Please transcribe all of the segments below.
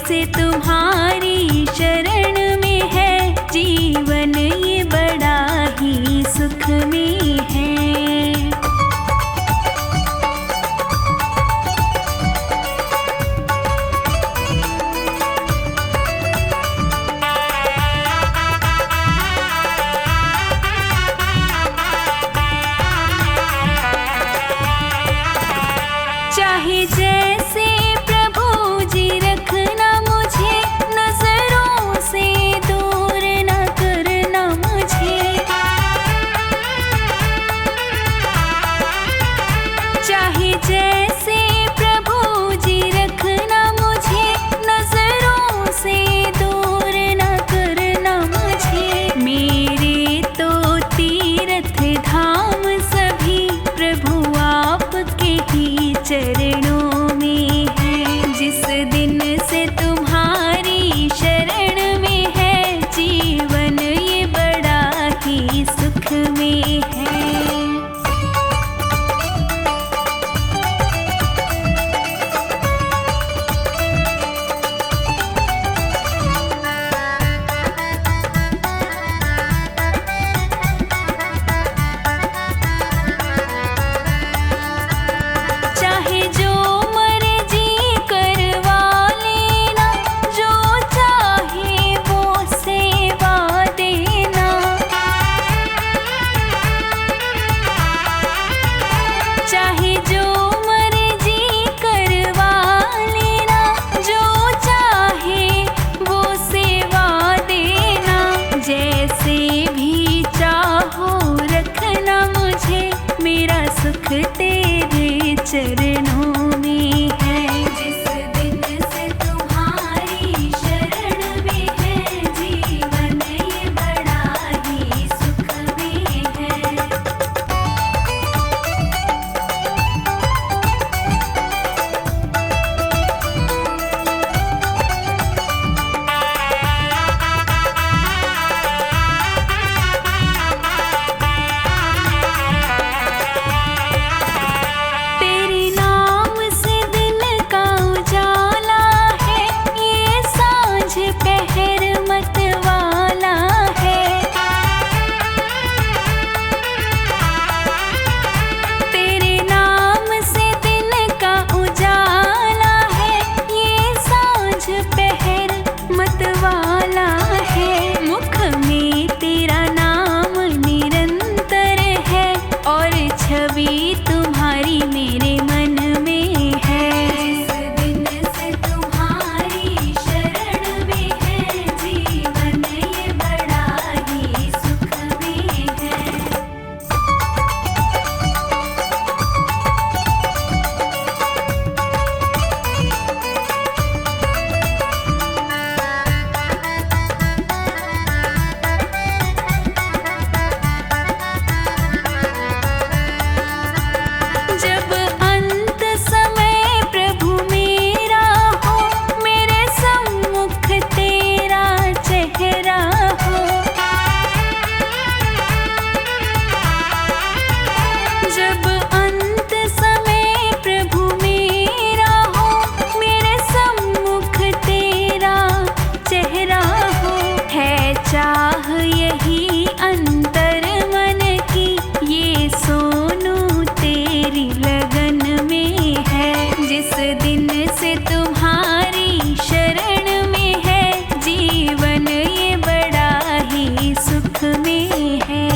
से तुम्हारी शरण में है, जीवन ये बड़ा ही सुख में है। चाहे जैसे प्रभु जी रखना मुझे, नजरों से दूर न करना मुझे। चाहे जैसे प्रभु जी रखना मुझे, नजरों से दूर न करना मुझे। मेरे तो तीर्थ धाम सभी प्रभु आपके ही चरणों में है। जिस दिन से तुम्हारी शरण में है, जीवन ये बड़ा ही सुख में है। चाहे जो मर्जी करवा लेना, जो चाहे वो सेवा देना। चाहे जो मर्जी करवा लेना, जो चाहे वो सेवा देना। जैसे भी चाहो रखना मुझे, मेरा सुख तेरे चरणों में है। जिस दिन से तुम्हारी शरण में है, जीवन ये बड़ा ही सुख में है। तेरे नाम से दिन का उजाला है, ये सांझ पहर मतवाला है। तेरे नाम से दिन का उजाला है, ये सांझ पहर मतवाला है। मुख में तेरा नाम निरंतर है, और छवि तुम्हारी मेरे मन में है। जिस दिन से तुम्हारी शरण में है, जीवन ये बड़ा ही सुख में है। जब अंत समय प्रभु मेरा हो, मेरे सम्मुख तेरा चेहरा हो। जब अंत समय प्रभु मेरा हो, मेरे सम्मुख तेरा चेहरा हो। है चाह यही अंतर मन की, ये सोनू तेरी लगन में है। जिस दिन से तुम्हारी शरण में है, जीवन ये बड़ा ही सुख में है।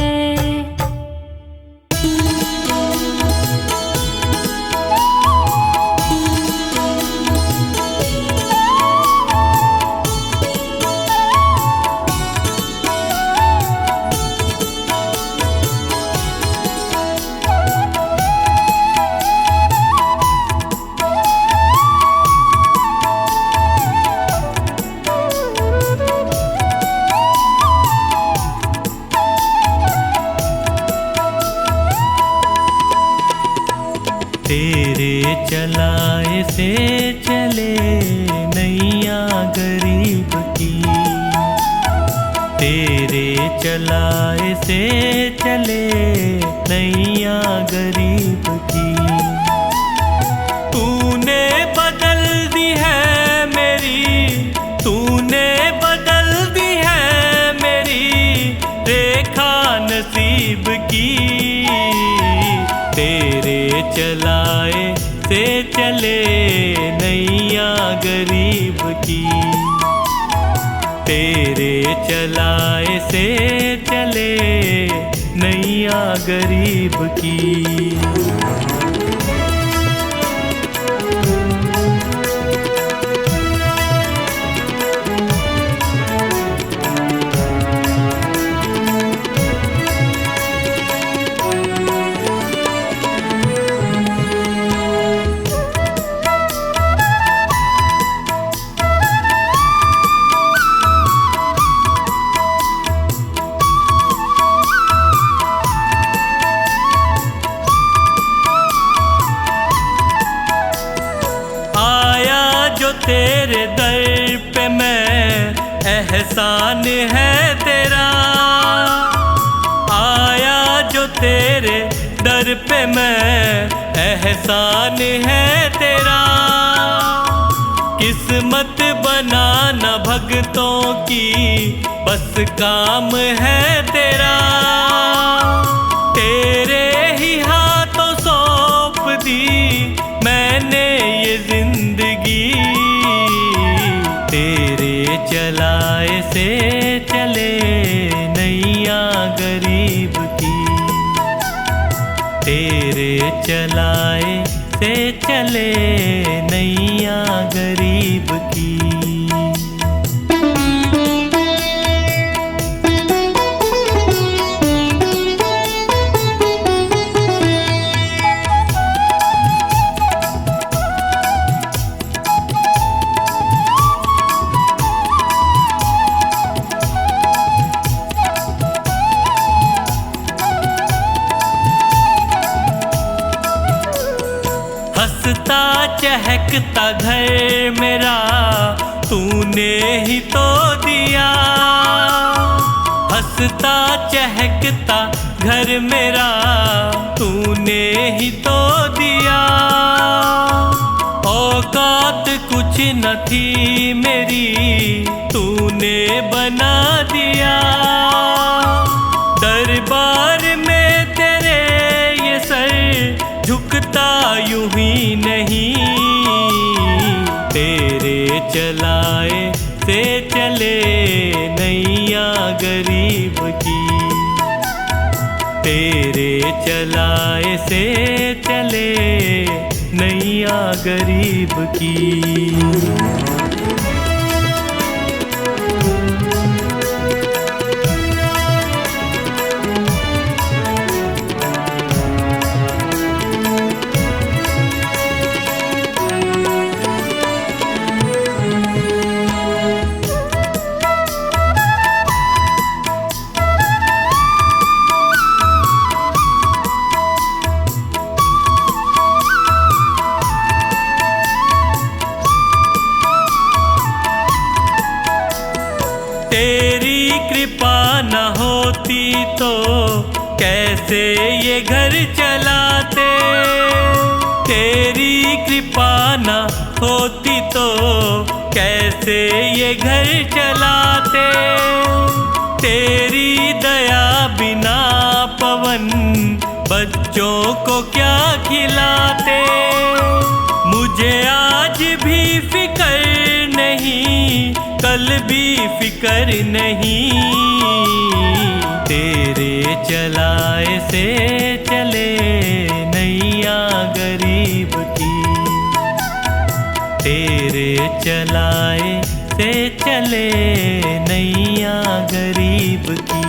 तेरे चलाए से चले नैया गरीब की, तेरे चलाए से चले नैया गरीब की। तूने बदल दी है मेरी चलाए से चले नैया गरीब की, तेरे चलाए से चले नैया गरीब की। तेरे दर पे मैं एहसान है तेरा, आया जो तेरे दर पे मैं एहसान है तेरा। किस्मत बनाना भक्तों की बस काम है तेरा, तेरे ही हाथों सौंप दी मैंने ये जिंदगी। तेरे चलाए से चले नैया गरीब की, तेरे चलाए से चले नैया गरीब की। हंसता चहकता घर मेरा तूने ही तो दिया, हंसता चहकता घर मेरा तूने ही तो दिया। औकात कुछ न थी मेरी तूने बना दिया, दरबार में तेरे ये सर झुकता यूं ही नहीं। तेरे चलाए से चले नैया गरीब की, तेरे चलाए से चले नैया गरीब की। तेरी कृपा न होती तो कैसे ये घर चलाते, तेरी कृपा न होती तो कैसे ये घर चलाते। तेरी दया बिना पवन बच्चों को क्या खिलाते। मुझे आज भी फिकर नहीं, कल भी फिकर नहीं। तेरे चलाए से चले नैया गरीब की, तेरे चलाए से चले नैया गरीब की।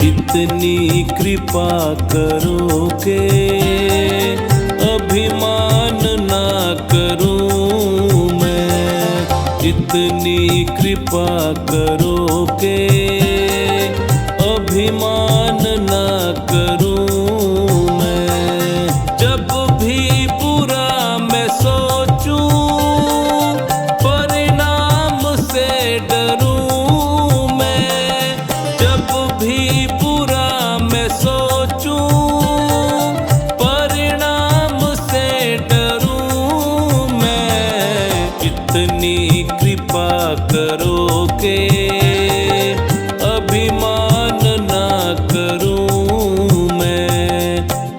इतनी कृपा करोगे अभिमान ना करूं मैं, इतनी कृपा करोगे अभिमान ना करूं मैं। जब भी बुरा मैं सोचूं परिणाम से डरूं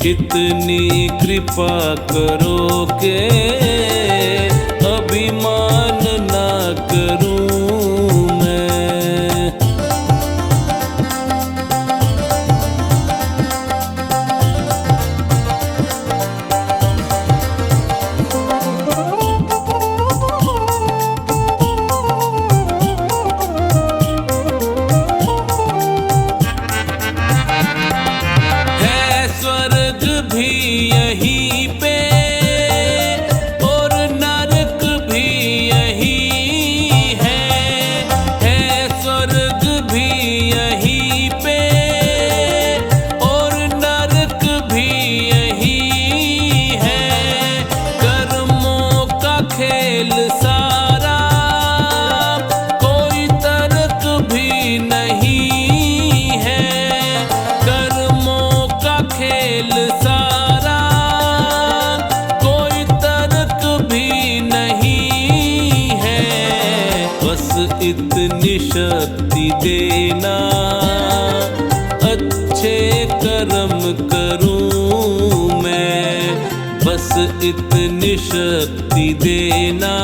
कितनी कृपा करो के अभिमान ना करूं मैं। भी यहीं पे और नरक भी यहीं है स्वर्ग भी यहीं पे और नरक भी यहीं है। कर्मों का खेल सारा कोई तर्क भी नहीं है। कर्मों का खेल इतनी शक्ति देना अच्छे कर्म करूं मैं। बस इतनी शक्ति देना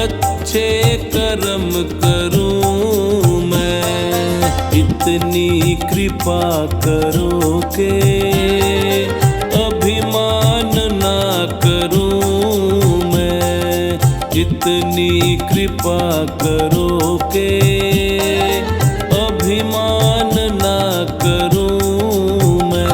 अच्छे कर्म करूं मैं। इतनी कृपा करो के अभिमान ना करूं मैं। इतनी कृपा करो के अभिमान ना करूं मैं।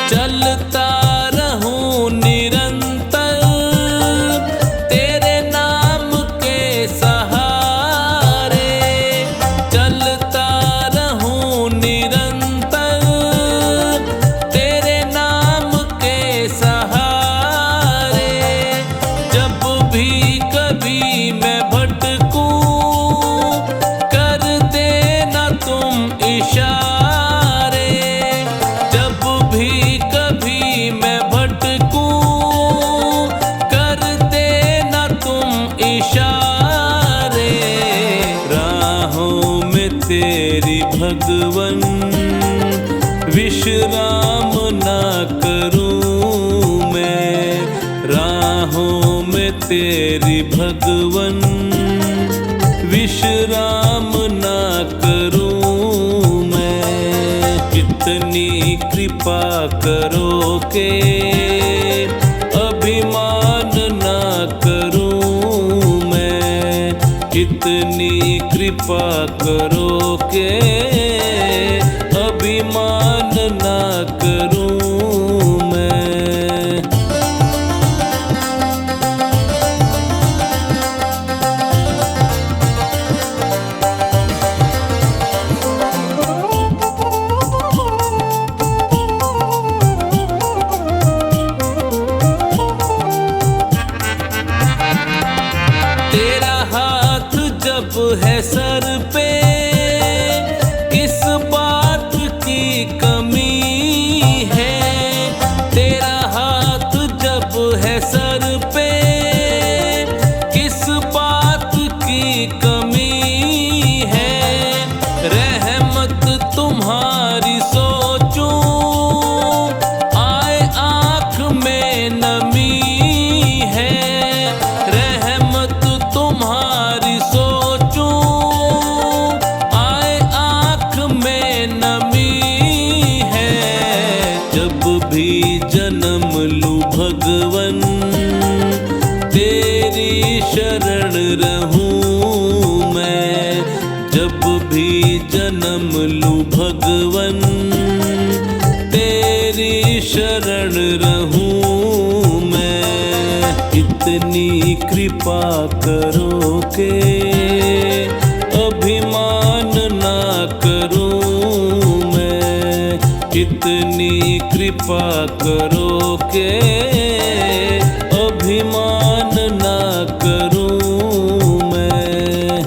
चलता तेरी भगवन विश्राम ना करूं मैं। राहों में तेरी भगवन विश्राम ना करूं मैं। कितनी कृपा करो के अभिमान ना करूं मैं। कितनी कृपा करो के अभिमान ना करूं मैं। तेरा हाथ जब है सर पे किस बात की कमी है। तेरा हाथ जब है सर पे किस बात की कमी है। रहमत तुम्हारी सोचूं आए आँख में नमी है। रहमत तुम्हारी सोचूं आए आँख में नमी है। जब भी जन्म लूं भगवन तेरी शरण रहूं मैं। जब भी जन्म लूं भगवन तेरी शरण रहूं मैं। इतनी कृपा करो के अभिमान ना करूं मैं। इतनी कृपा करो के अभिमान ना करूं मैं।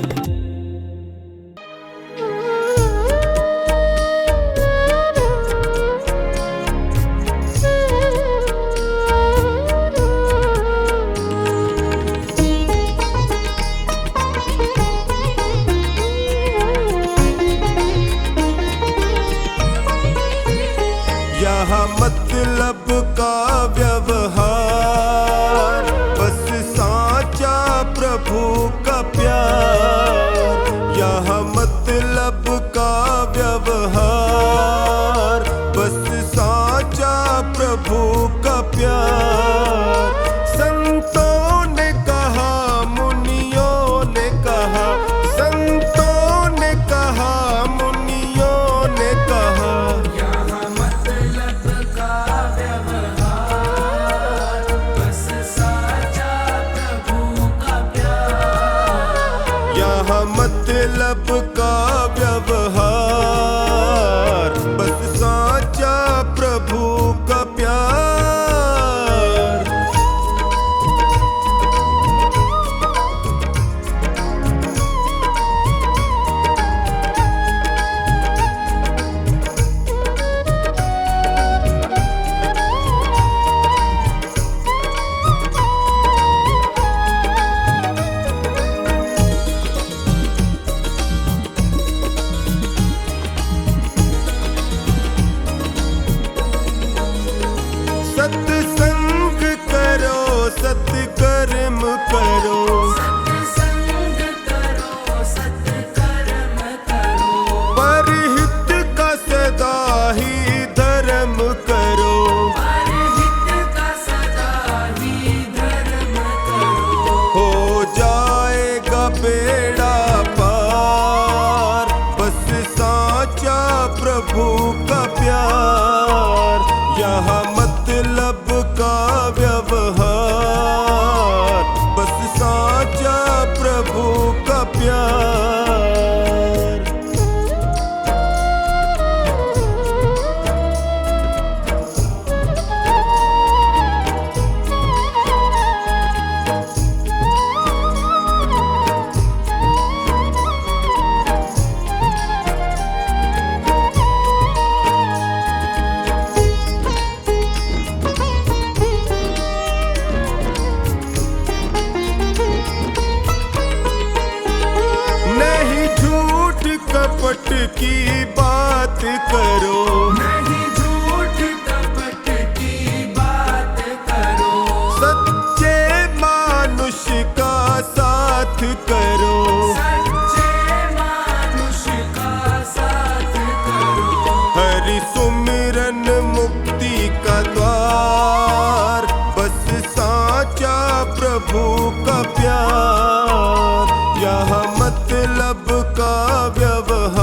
कपट की बात करो, नहीं झूठ कपट की बात करो, सच्चे मानुष का साथ करो, सच्चे मानुष का साथ करो। हरि सुमिरन मुक्ति का द्वार, बस साचा प्रभु का प्यार, यहाँ मतलब का व्यवहार,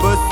बस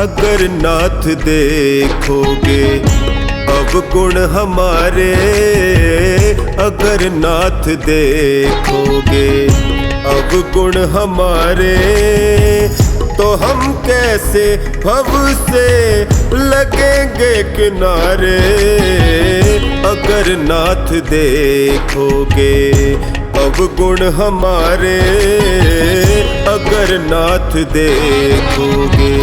अगर नाथ देखोगे अवगुण हमारे, अगर नाथ देखोगे अवगुण हमारे, तो हम कैसे भव से लगेंगे किनारे। अगर नाथ देखोगे अवगुण हमारे, अगर नाथ देखोगे।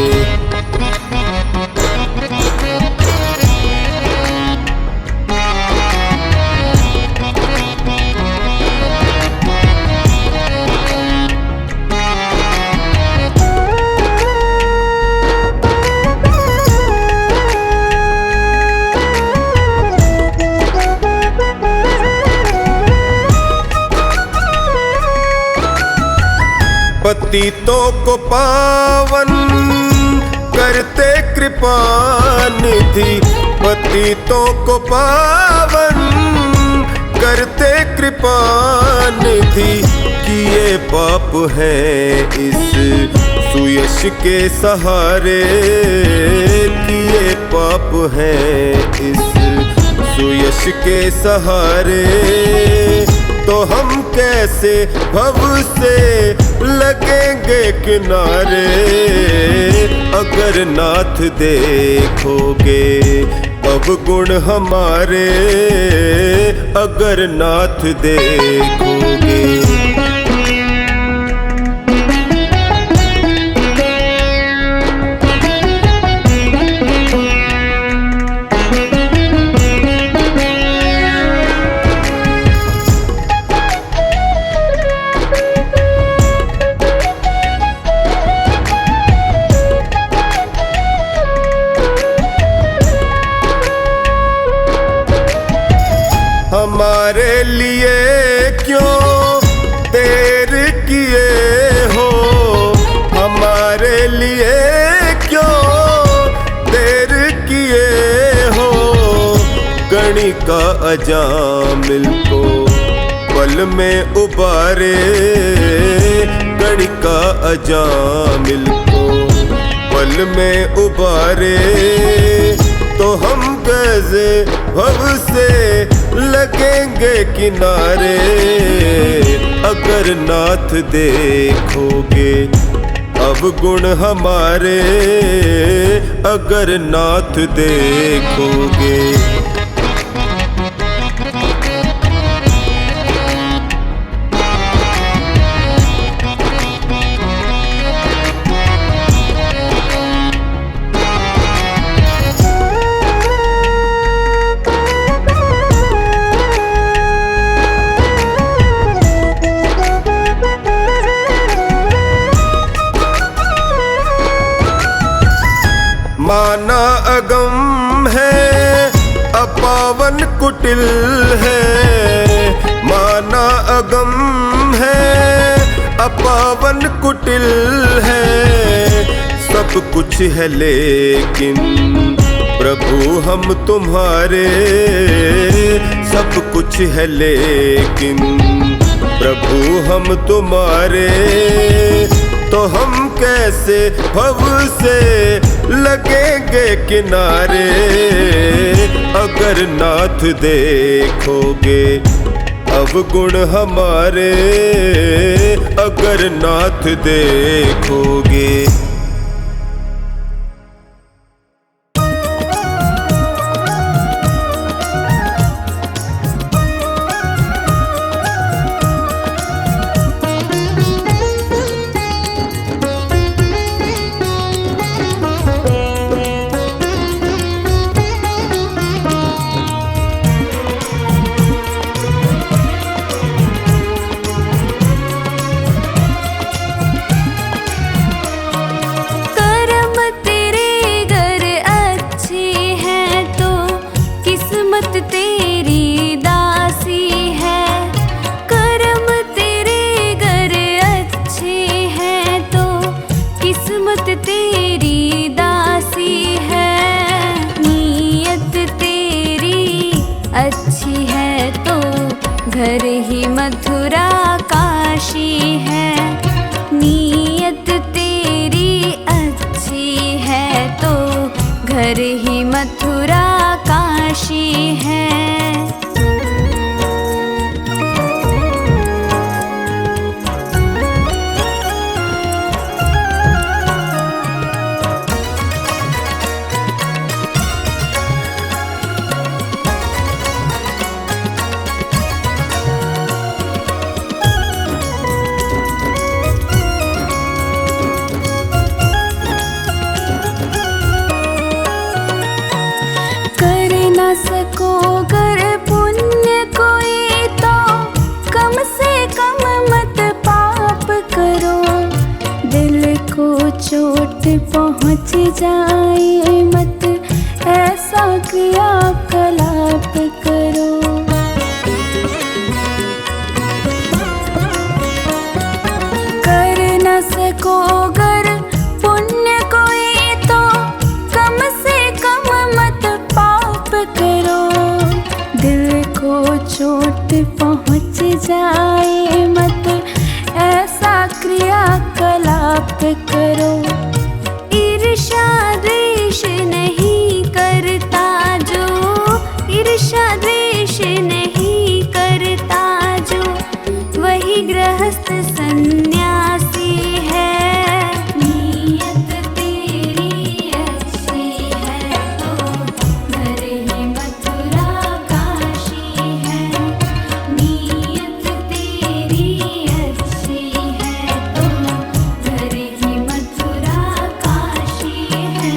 पतितों को पावन करते कृपा निधि, पतितों को पावन करते कृपा निधि। किए पाप हैं इस सुयश के सहारे, किए पाप हैं इस सुयश के सहारे, तो हम कैसे भव से लगेंगे किनारे। अगर नाथ देखोगे अवगुण हमारे, अगर नाथ देखोगे। हमारे लिए क्यों देर किए हो, हमारे लिए क्यों देर किए हो। गणिका अजामिल को पल में उबारे, गणिका अजामिल को पल में उबारे, तो हम कैसे भव से लगेंगे किनारे। अगर नाथ देखोगे अवगुण हमारे, अगर नाथ देखोगे। माना अगम है अपावन कुटिल है, माना अगम है अपावन कुटिल है। सब कुछ है लेकिन प्रभु हम तुम्हारे, सब कुछ है लेकिन प्रभु हम तुम्हारे, तो हम कैसे भव से लगेंगे किनारे। अगर नाथ देखोगे अवगुण हमारे, अगर नाथ देखोगे। घर ही मथुरा काशी है, नीयत तेरी अच्छी है घर ही मथुरा काशी है। सको कर पुण्य कोई तो कम से कम मत पाप करो। दिल को चोट पहुँच जाए मत ऐसा क्रियाकलाप करो। कर न सको गर पुण्य कोई तो कम से कम मत पाप करो। दिल को चोट पहुँच जाए मत ऐसा क्रियाकलाप करो। ईर्ष्या द्वेष नहीं करता जो, ईर्ष्या द्वेष नहीं करता जो, वही गृहस्थ सन्यासी है। नीयत तेरी अच्छी है तो घर ही मथुरा काशी है। नीयत तेरी अच्छी है तो घर ही मथुरा काशी है।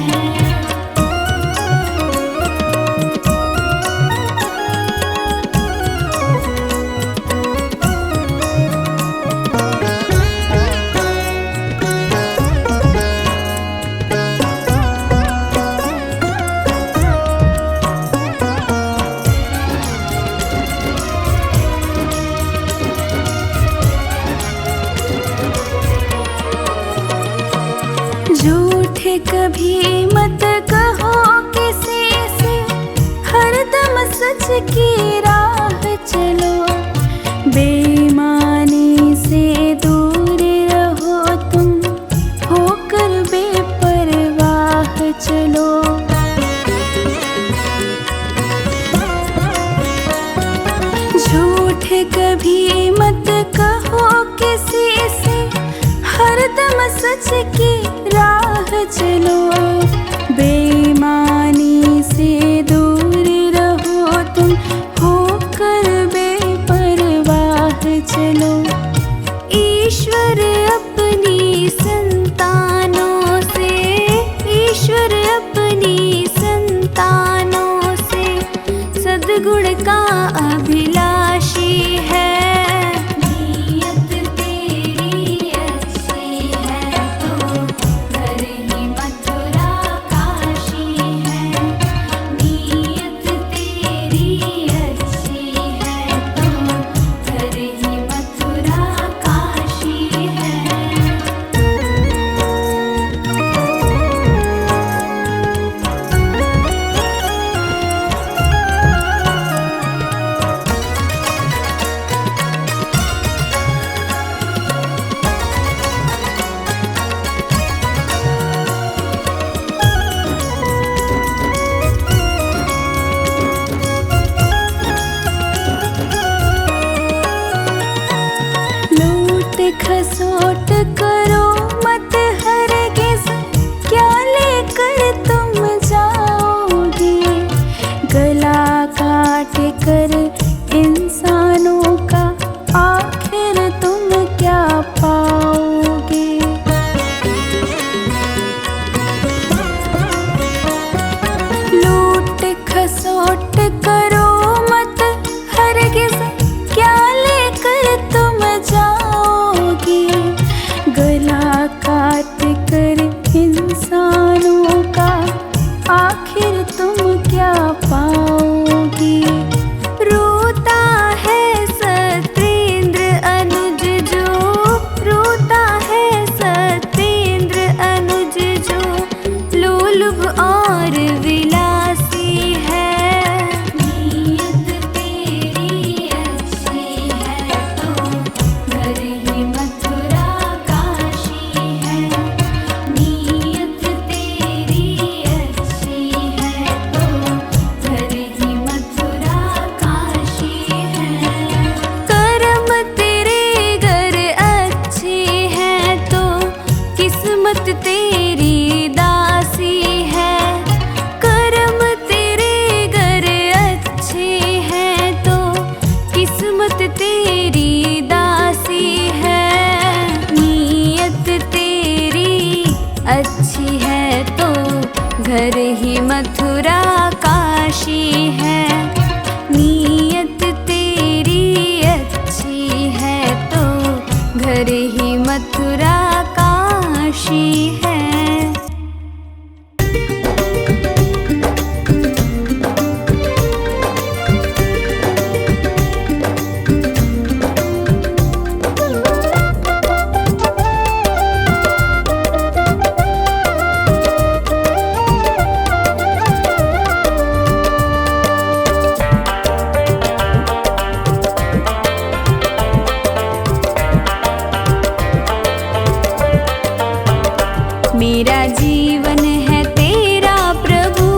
झूठ कभी मत कहो किसी से, हरदम सच की राह चलो। बेईमानी से दूर रहो तुम, होकर बेपरवाह चलो। झूठ कभी मत कहो किसी से, हरदम सच की राह चलो। बेईमानी से दूर रहो तुम, होकर बेपरवाह चलो। ईश्वर अपनी संतानों से, ईश्वर अपनी संतानों से सद्गुण का अभिलाषी है। नीयत तेरी अच्छी है तो घर ही मथुरा काशी है। नीयत तेरी अच्छी है तो घर ही मथुरा काशी है। लूट खसोट करो मत हरगिज़, क्या लेकर तुम जाओगे। गला काट कर इंसानों का आखिर तुम क्या पाओगे। लूट खसोट करो मत हरगिज़, क्या लेकर तुम जाओगे। गला मेरा जीवन है तेरा प्रभु,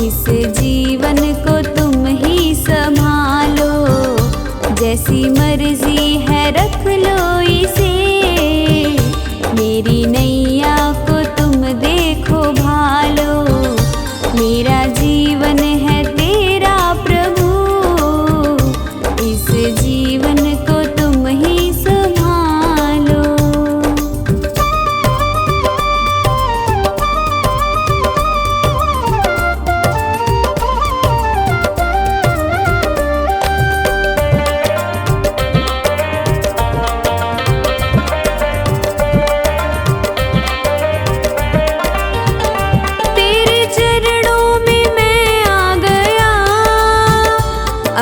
इस जीवन को तुम ही संभालो। जैसी मर्जी है रख लो इसे, मेरी नैया को तुम देखो भालो। मेरा जीवन है तेरा प्रभु, इस जीवन को तुम ही संभालो। तेरे चरणों में मैं आ गया,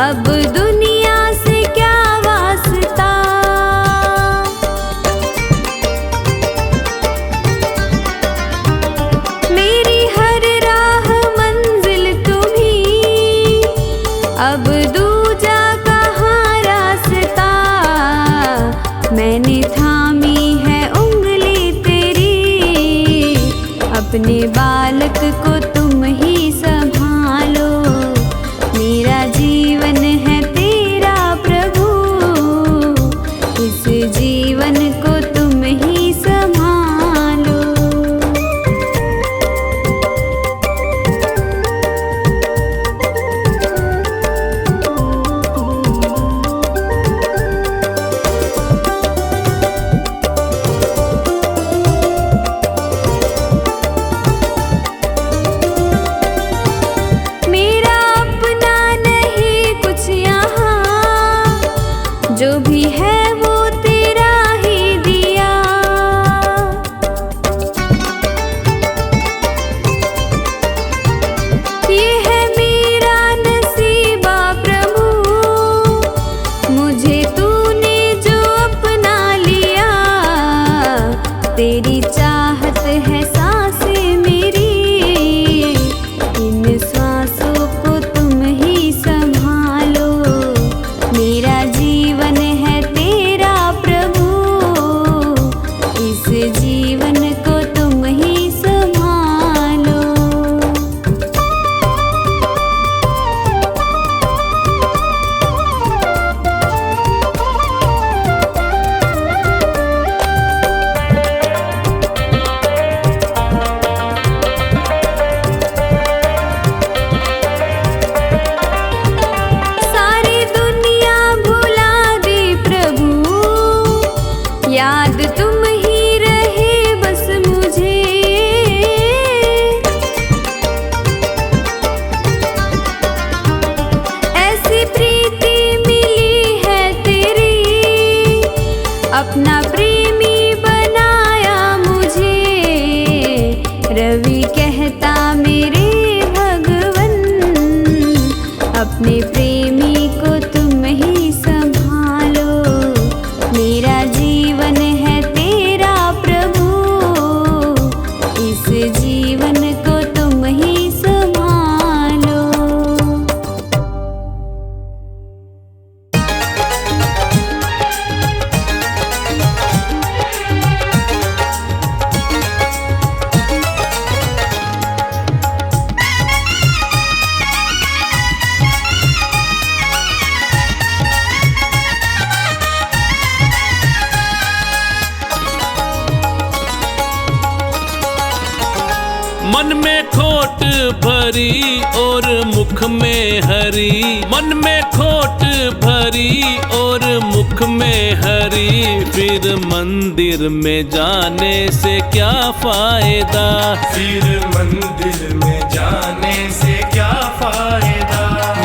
अब दुनिया से क्या वास्ता। मेरी हर राह मंजिल तुम्ही, अब दूजा कहाँ रास्ता। मैंने थामी है उंगली तेरी, अपने बालक को तुम ही संभालो। मेरा जीवन है तेरा प्रभु, इस जीवन को तुम ही संभालो। मेरा अपना नहीं कुछ यहाँ, जो भी है वो तेरा ही दिया। ये है मेरा नसीबा प्रभु, मुझे तूने जो अपना लिया। तेरी चाहत है सांसें मेरी, इन सांसों को तुम ही संभालो। मेरा जीवन है तेरा प्रभु, इस जीवन को तुम ही संभालो। सारी दुनिया भुला दे प्रभु, याद तुम ही रहे बस मुझे। ऐसी प्रीति मिली है तेरी, अपना प्रेमी बनाया मुझे। रवि कहता मेरे भगवन, अपने प्रेमी को तुम ही संभालो। मेरा जीवन है तेरा प्रभु, इस जीवन को तुम ही संभालो। मन में खोट भरी और मुख में हरी, मन में खोट भरी और मुख में हरी। फिर मंदिर में जाने से क्या फायदा, फिर मंदिर में जाने से क्या फायदा।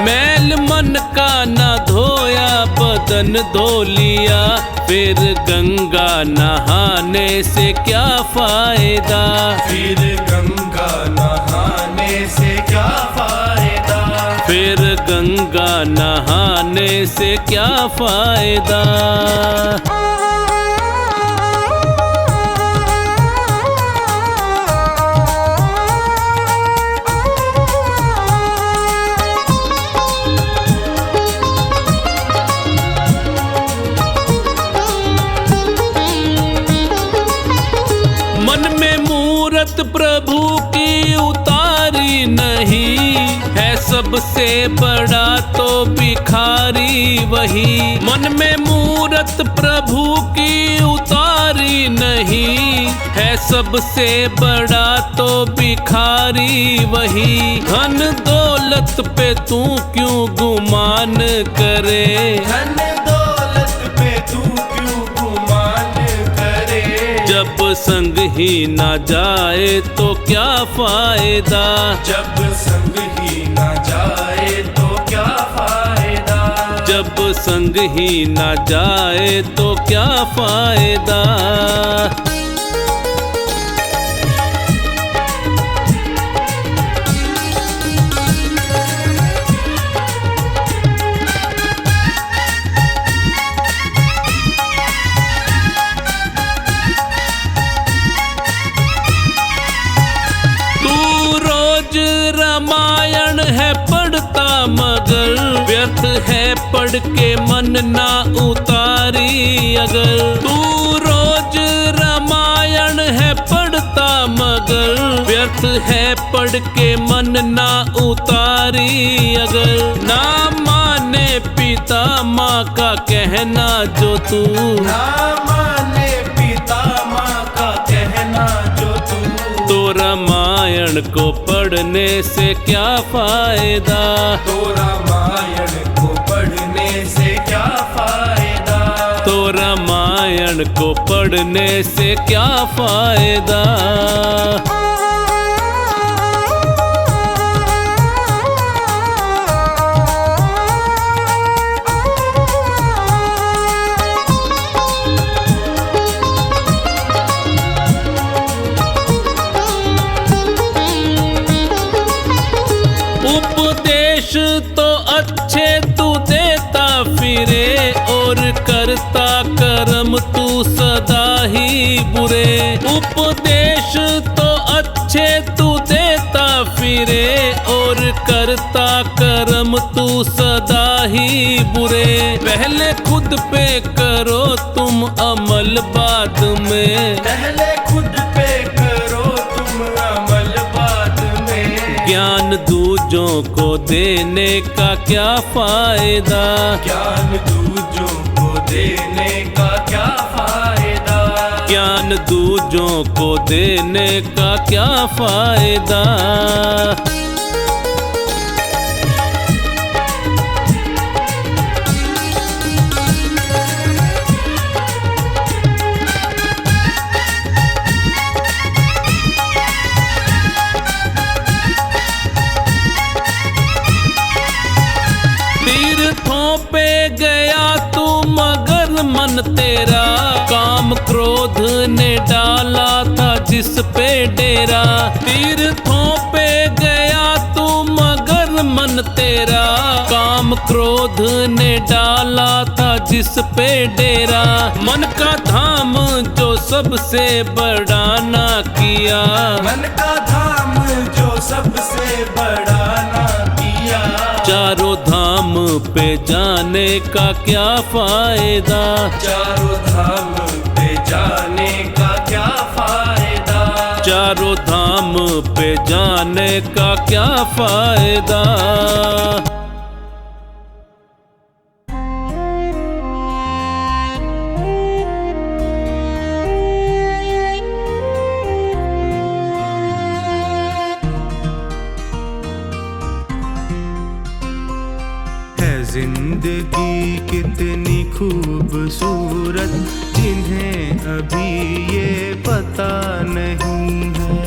मैल मन का ना धोया बदन धो लिया, फिर गंगा नहाने से क्या फायदा। फिर गंगा नहाने से क्या फायदा। फिर गंगा नहाने से क्या फायदा। मन सबसे बड़ा तो भिखारी वही, मन में मूरत प्रभु की उतारी नहीं है। सबसे बड़ा तो भिखारी वही, धन दौलत पे तू क्यों गुमान करे। धन दौलत पे तू क्यों गुमान करे। जब संग ही ना जाए तो क्या फायदा। जब संग ही ना जाए तो क्या फायदा। जब संग ही ना जाए तो क्या फायदा। रामायण है पढ़ता मगर व्यर्थ है पढ़ के मन ना उतारी। अगर तू रोज रामायण है पढ़ता मगर व्यर्थ है पढ़ के मन ना उतारी। अगर ना माने पिता माँ का कहना जो तू, ना माने पिता माँ का कहना जो तू, तो रामायण को पढ़ने से क्या फायदा। तो रामायण को पढ़ने से क्या फायदा। तो रामायण को पढ़ने से क्या फायदा। उपदेश तो अच्छे तू देता फिरे और करता कर्म तू सदा ही बुरे। उपदेश तो अच्छे तू देता फिरे और करता कर्म तू सदा ही बुरे। पहले खुद पे करो तुम अमल बाद में। पहले खुद पे करो तुम अमल बाद में। ज्ञान दूजों को देने का क्या फायदा। ज्ञान दूजों को देने का क्या फायदा। ज्ञान दूजों को देने का क्या फायदा। तीर्थों पे गया तू मगर मन तेरा काम क्रोध ने डाला था जिस पे डेरा। तीर्थों पे गया तू मगर मन तेरा काम क्रोध ने डाला था जिस पे डेरा। मन का धाम जो सबसे बड़ा ना किया। मन का धाम जो सबसे बड़ा ना किया। चारों धाम पे जाने का क्या फायदा। चारों धाम पे जाने का क्या फायदा। चारों धाम पे जाने का क्या फायदा। जिंदगी कितनी खूबसूरत जिन्हें अभी ये पता नहीं है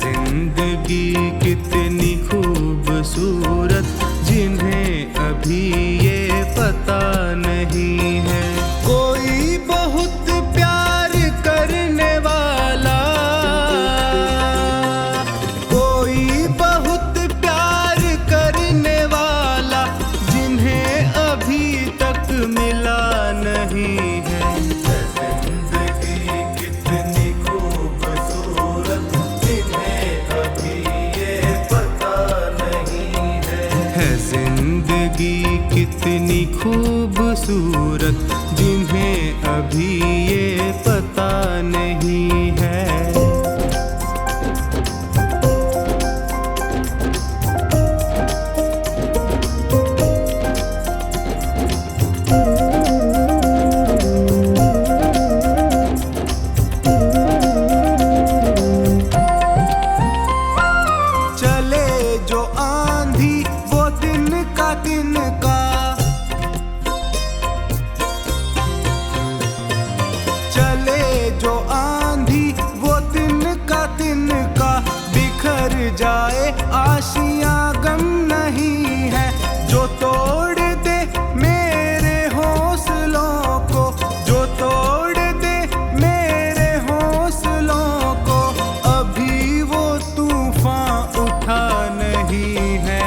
जिंदगी कितनी खूबसूरत जिन्हें अभी ये पता नहीं है। कोई बहुत प्यार करने वाला, कोई बहुत प्यार करने वाला जिन्हें अभी तक मिला नहीं है। जिंदगी कितनी खूबसूरत जिन्हें अभी ये पता नहीं है। जिंदगी कितनी खूबसूरत जिन्हें अभी ये पता नहीं है। जो आंधी वो तिनका तिनका, चले जो आंधी वो तिनका तिनका, बिखर जाए आशियां गम नहीं है। जो तोड़ दे मेरे हौसलों को, जो तोड़ दे मेरे हौसलों को, अभी वो तूफान उठा नहीं है।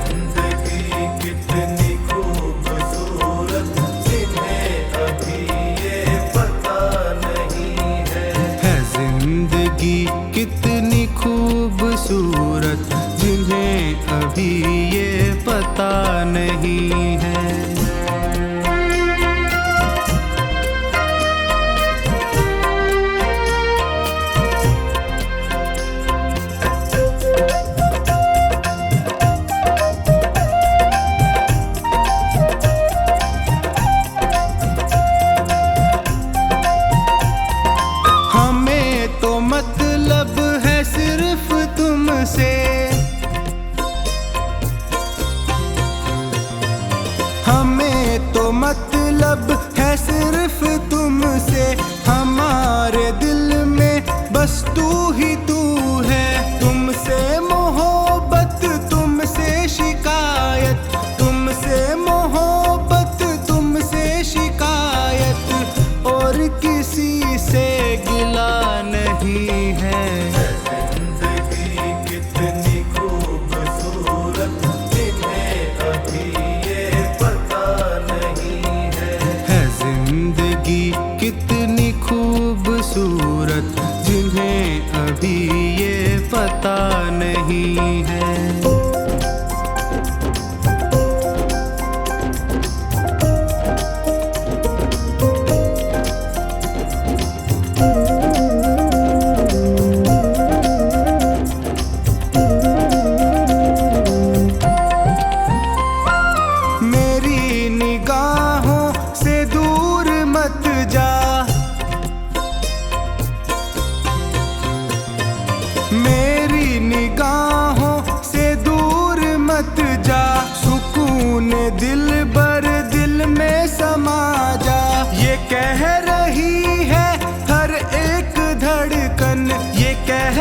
जिंदगी कितनी खूबसूरत जिन्हें अभी ये पता नहीं है। जिंदगी कितनी खूबसूरत जिन्हें अभी ये पता नहीं है। हमें तो मतलब है सिर्फ तुमसे, हमें तो मतलब है सिर्फ तुमसे। हमारे दिल में बस तू ही तू है। तुमसे मोहब्बत तुमसे शिकायत, तुमसे मोहब्बत तुमसे शिकायत, और किसी से गिला नहीं है। जिंदगी कितनी खूबसूरत जिन्हें अभी ये पता नहीं है। जिंदगी कितनी खूबसूरत जिन्हें अभी ये पता नहीं है। मेरी निगाहों से दूर मत जा, मेरी निगाहों से दूर मत जा। सुकून दिल बर दिल में समा जा, ये कह रही है हर एक धड़कन, ये कह